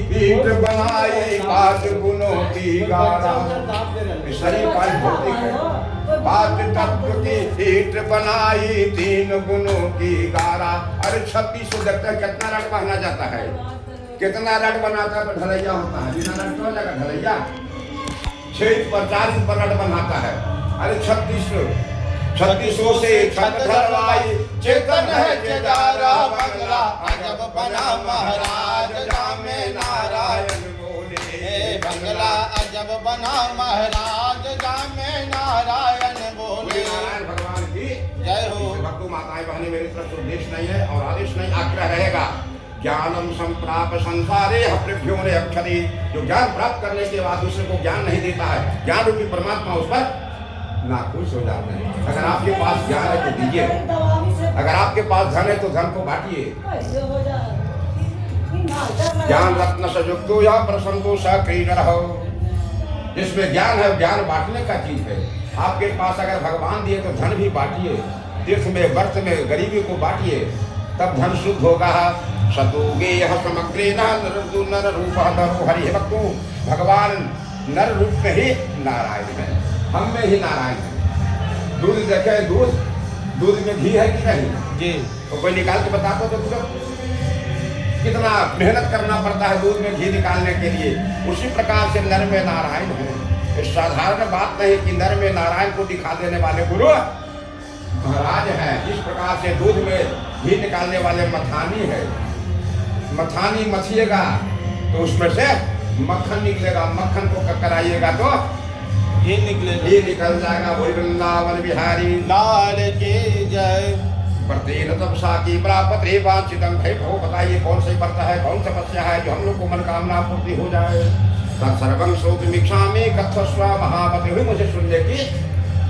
पीठ बनाई, बात गुणों की गारा। शरीर पानी भौतिक है, बात तत्व की पीठ बनाई, 3 गुणों की गारा। अरे 3600 देखते कितना रट बना जाता है, कितना रट बनाता है तो ढलैया होता है, बिना रट हो जाएगा ढलैया। 6 इंच पर 4 इंच पर रट बनाता है। अरे 3600 से छत ढलवाई, चेतन है जेदारा बंगला, अजब बना महाराज जामे नारायण बोले। बंगला अजब बना महाराज जामे नारायण बोले। नारायण भगवान की जय हो। भक्तों माताएं बहनें, मेरी तरफ से उद्देश्य नहीं है और आदेश नहीं, आग्रह रहेगा। ज्ञानम संप्राप संसारे हप्रिभ्यो ने अक्षरी। जो ज्ञान प्राप्त करने के बाद दूसरे को ज्ञान नहीं देता है, ज्ञान रूपी परमात्मा उस पर नाखुश हो जाते हैं। अगर आपके पास ज्ञान है तो दीजिए, अगर आपके पास धन है तो धन को बांटिए। ज्ञान रत्न सयुक्तो या प्रसन्नो सक्रीन रहो। जिसमें ज्ञान है, ज्ञान बांटने का चीज है। आपके पास अगर भगवान दिए तो धन भी बांटिए, तीर्थ में व्रत में गरीबी को बांटिए, तब धन शुद्ध होगा। सतोगे समग्रे नर रूप हरि भक्तों, भगवान नर रूप में ही नारायण है, हम में ही नारायण है। दूध देखे, दूध में घी है कि नहीं जी, तो कोई निकाल के बताता तो तुझे कितना मेहनत करना पड़ता है दूध में घी निकालने के लिए। उसी प्रकार से नर में नारायण है। ये साधारण बात नहीं कि नर में नारायण को दिखा देने वाले गुरु महाराज हैं। जिस प्रकार से दूध में घी निकालने वाले मथानी है, मथानी मथिएगा तो उसमें से मक्खन निकलेगा, मक्खन को कराइएगा तो ये निकलेगा, ये निकल जाएगा। बोल वृंदावन बिहारी लाल की जय। प्रत्येक तपसा की प्राप्त रे वांछितम है। भो बताइए कौन सी व्रत है, कौन तपस्या है जो हम लोग को मनोकामना पूर्ति हो जाए। सर्वं सोतमीक्षामि कथस्व महामते। हुई मुझे सुनने की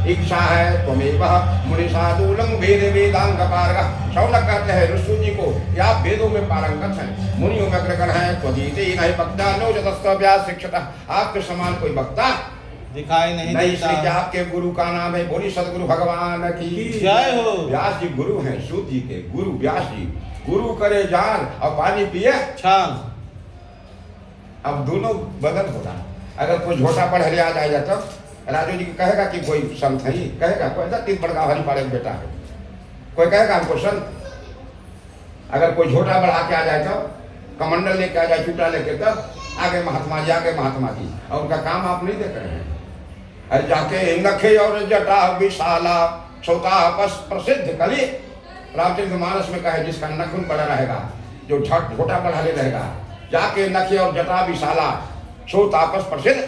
इच्छा है। त्वमेव मुनि साधुलं वेद वेदांग पारगः। शौनक कहते हैं ऋषि जी को कि आप वेदों में पारंगत हैं, मुनियों में अग्रगण्य हैं। त्वदीते नहीं वक्ता नो जतस्व व्यास शिक्षतः। आपके समान कोई वक्ता दिखाई नहीं इसलिए देता। आपके गुरु का नाम है। बोली सदगुरु भगवान की जय हो। व्यास जी गुरु हैं, सूत जी के गुरु व्यास जी। गुरु करे जान और पानी पिए छान। अब दोनों बदल होता है। अगर कोई झोटा पढ़ लिया आ जाएगा तो राजू जी कहेगा कि कोई संत है, कहेगा कोई 3 बड़का हरी पाड़े का बेटा है, कोई कहेगा हमको संत। अगर कोई झोटा बढ़ा के आ जाए तो कमंडल लेके आ जाए, चूटा लेके, तो आगे महात्मा जी, आगे महात्मा जी, और उनका काम आप नहीं देख रहे हैं। अरे जाके नखे और जटा विशाला छोटा प्रसिद्ध कली। रामचंद्र मानस में कहे जिसका नखुन बड़ा रहेगा, जो झोटा बढ़ा ले रहेगा, जाके नखे और जटा विशाला सो तापस प्रसिद्ध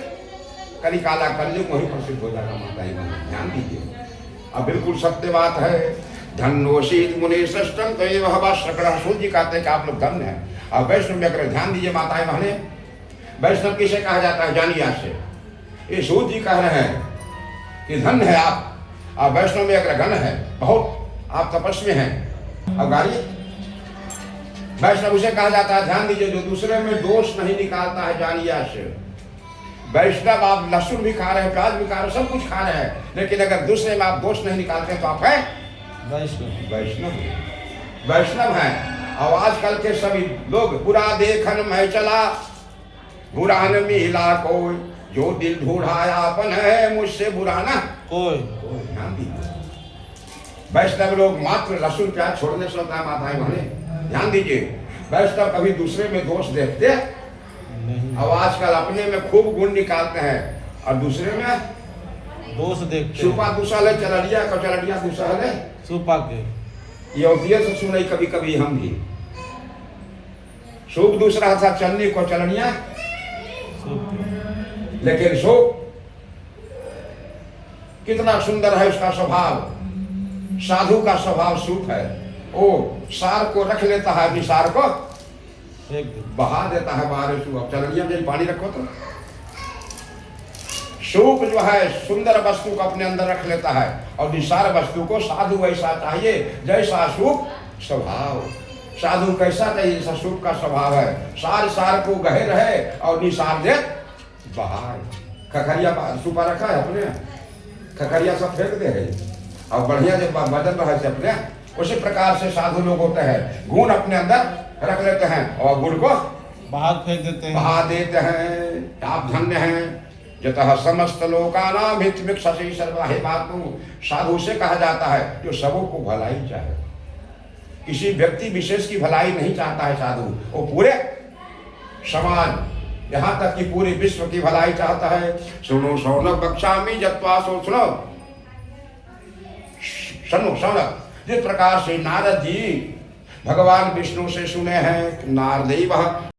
कली काला कलयुग वही प्रसिद्ध हो जाएगा। माता ही ध्यान दीजिए, अब बिल्कुल सत्य बात है। धन्योषित मुनि श्रेष्ठम तो ये वह शंकर सूर्य जी कहते हैं कि आप लोग धन्य हैं। अब वैष्णव में अगर ध्यान दीजिए माताएं बहने, वैष्णव किसे कहा जाता है जानिए आज से। ये सूर्य जी कह रहे हैं कि धन्य है आप, और वैष्णव में अग्रगण्य है, बहुत आप तपस्वी हैं। अब गाड़ी वैष्णव उसे कहा जाता है, ध्यान दीजिए, जो दूसरे में दोष नहीं निकालता है जानिए आज से। वैष्णव आप लहसुन भी खा रहे हैं, प्याज भी खा रहे हैं, सब कुछ खा रहे हैं, लेकिन अगर दूसरे में आप दोष नहीं निकालते तो आप हैं वैष्णव। वैष्णव वैष्णव हैं। और आजकल के सभी लोग बुरा देखन में चला, बुरा न मिला कोई, जो दिल ढूंढाया अपन है मुझसे बुरा ना कोई। ध्यान दीजिए, वैष्णव लोग मात्र लहसुन प्याज छोड़ने से होता है। माताएं बहने ध्यान दीजिए, वैष्णव कभी दूसरे में दोष देखते नहीं, और आजकल अपने में खूब गुण निकालते हैं और दूसरे में दोष देखते। छुपा दूसरा ले चला लिया, कचरा दूसरा ले छुपा के। ये अवधियत से सुनाई कभी कभी हम भी। शुभ दूसरा था चलने को चलनिया, लेकिन शुभ कितना सुंदर है उसका स्वभाव। साधु का स्वभाव शुभ है, वो सार को रख लेता है, निसार को बहा देता है बाहर। अब चलनिया में पानी रखो तो शुभ जो है सुंदर वस्तु को अपने अंदर रख लेता है, और निसार वस्तु को साधु वैसा चाहिए जैसा शुभ स्वभाव। साधु कैसा चाहिए जैसा शुभ का स्वभाव है। सार को गहे रहे और निसार दे बाहर। खखरिया सुपा रखा है अपने, खखरिया सब फेंक दे है, और बढ़िया जब बदल रहा है अपने, उसी प्रकार से साधु लोग होते हैं, गुण अपने अंदर रख लेते हैं और गुण को बाहर फेंक देते हैं। बहा देते हैं। आप धन्य हैं। जतः समस्त लोकानां हितमिच्छसि सर्वहि बातु। साधु से कहा जाता है जो सबों को भलाई चाहे, किसी व्यक्ति विशेष की भलाई नहीं चाहता है साधु, वो पूरे समाज यहाँ तक कि पूरे विश्व की भलाई चाहता है। सुनो शौनक बक्षामी जत्वा सुनो सुनो शौनक, जिस प्रकार से नारद जी भगवान विष्णु से सुने हैं, नारदैव